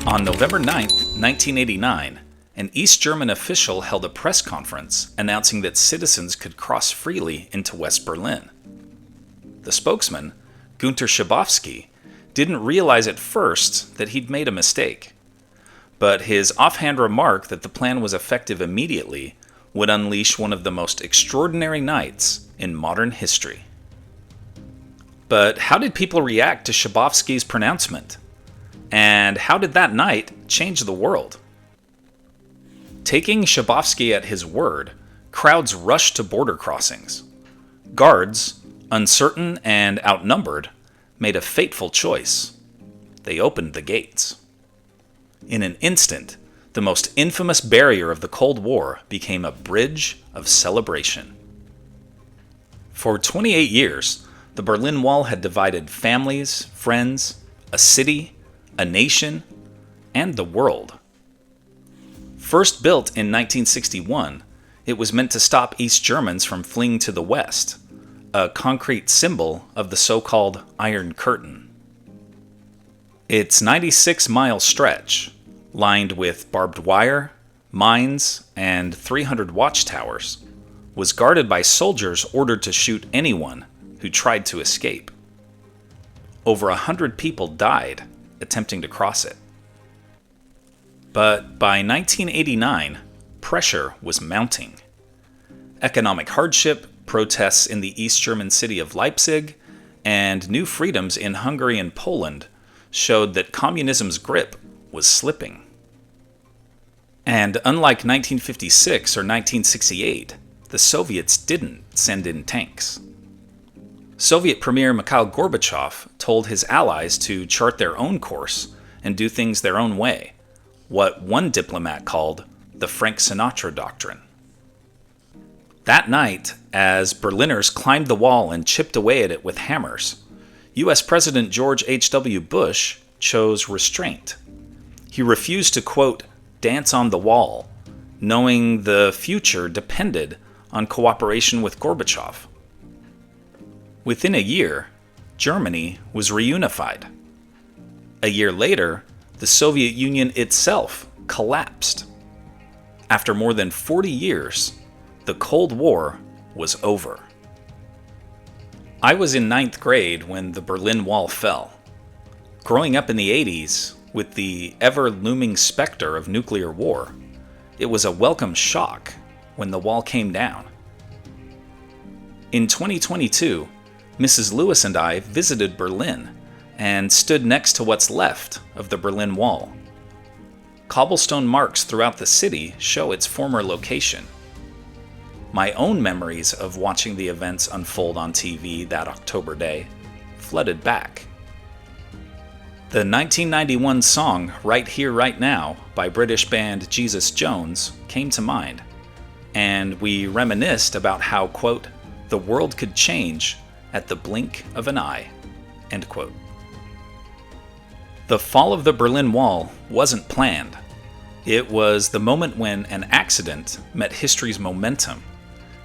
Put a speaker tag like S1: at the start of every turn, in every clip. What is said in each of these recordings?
S1: On November 9, 1989, an East German official held a press conference announcing that citizens could cross freely into West Berlin. The spokesman, Günter Schabowski, didn't realize at first that he'd made a mistake. But his offhand remark that the plan was effective immediately would unleash one of the most extraordinary nights in modern history. But how did people react to Schabowski's pronouncement? And how did that night change the world? Taking Schabowski at his word, crowds rushed to border crossings. Guards, uncertain and outnumbered, made a fateful choice. They opened the gates. In an instant, the most infamous barrier of the Cold War became a bridge of celebration. For 28 years, the Berlin Wall had divided families, friends, a city, a nation, and the world. First built in 1961, it was meant to stop East Germans from fleeing to the West, a concrete symbol of the so-called Iron Curtain. Its 96-mile stretch, lined with barbed wire, mines, and 300 watchtowers, was guarded by soldiers ordered to shoot anyone who tried to escape. Over 100 people died attempting to cross it. But by 1989, pressure was mounting. Economic hardship, protests in the East German city of Leipzig, and new freedoms in Hungary and Poland showed that communism's grip was slipping. And unlike 1956 or 1968, the Soviets didn't send in tanks. Soviet Premier Mikhail Gorbachev told his allies to chart their own course and do things their own way, what one diplomat called the Frank Sinatra Doctrine. That night, as Berliners climbed the wall and chipped away at it with hammers, U.S. President George H.W. Bush chose restraint. He refused to, quote, dance on the wall, knowing the future depended on cooperation with Gorbachev. Within a year, Germany was reunified. A year later, the Soviet Union itself collapsed. After more than 40 years, the Cold War was over. I was in 9th grade when the Berlin Wall fell. Growing up in the 80s, with the ever-looming specter of nuclear war, it was a welcome shock when the wall came down. In 2022, Mrs. Lewis and I visited Berlin and stood next to what's left of the Berlin Wall. Cobblestone marks throughout the city show its former location. My own memories of watching the events unfold on TV that October day flooded back. The 1991 song Right Here, Right Now by British band Jesus Jones came to mind, and we reminisced about how, quote, the world could change at the blink of an eye, end quote. The fall of the Berlin Wall wasn't planned. It was the moment when an accident met history's momentum,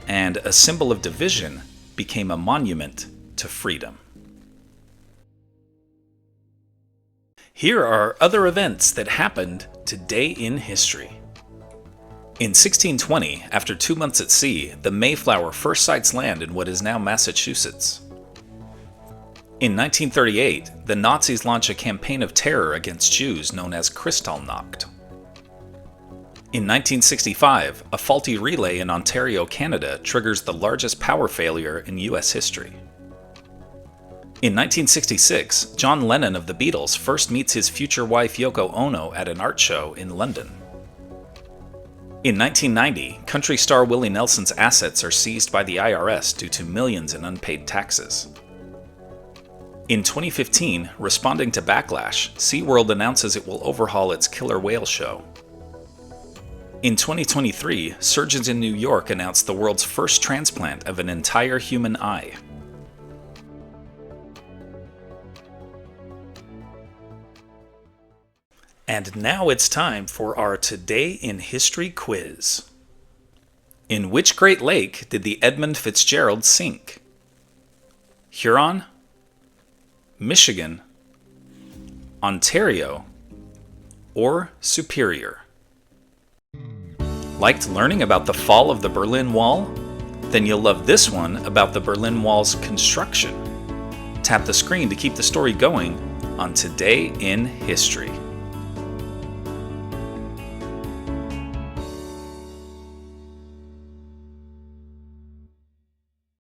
S1: and a symbol of division became a monument to freedom. Here are other events that happened today in history. In 1620, after 2 months at sea, the Mayflower first sights land in what is now Massachusetts. In 1938, the Nazis launch a campaign of terror against Jews known as Kristallnacht. In 1965, a faulty relay in Ontario, Canada triggers the largest power failure in U.S. history. In 1966, John Lennon of the Beatles first meets his future wife Yoko Ono at an art show in London. In 1990, country star Willie Nelson's assets are seized by the IRS due to millions in unpaid taxes. In 2015, responding to backlash, SeaWorld announces it will overhaul its killer whale show. In 2023, surgeons in New York announced the world's first transplant of an entire human eye. And now it's time for our Today in History quiz. In which Great Lake did the Edmund Fitzgerald sink? Huron, Michigan, Ontario, or superior? Liked learning about the fall of the Berlin Wall? Then you'll love this one about the Berlin Wall's construction. Tap the screen to keep the story going on Today in History.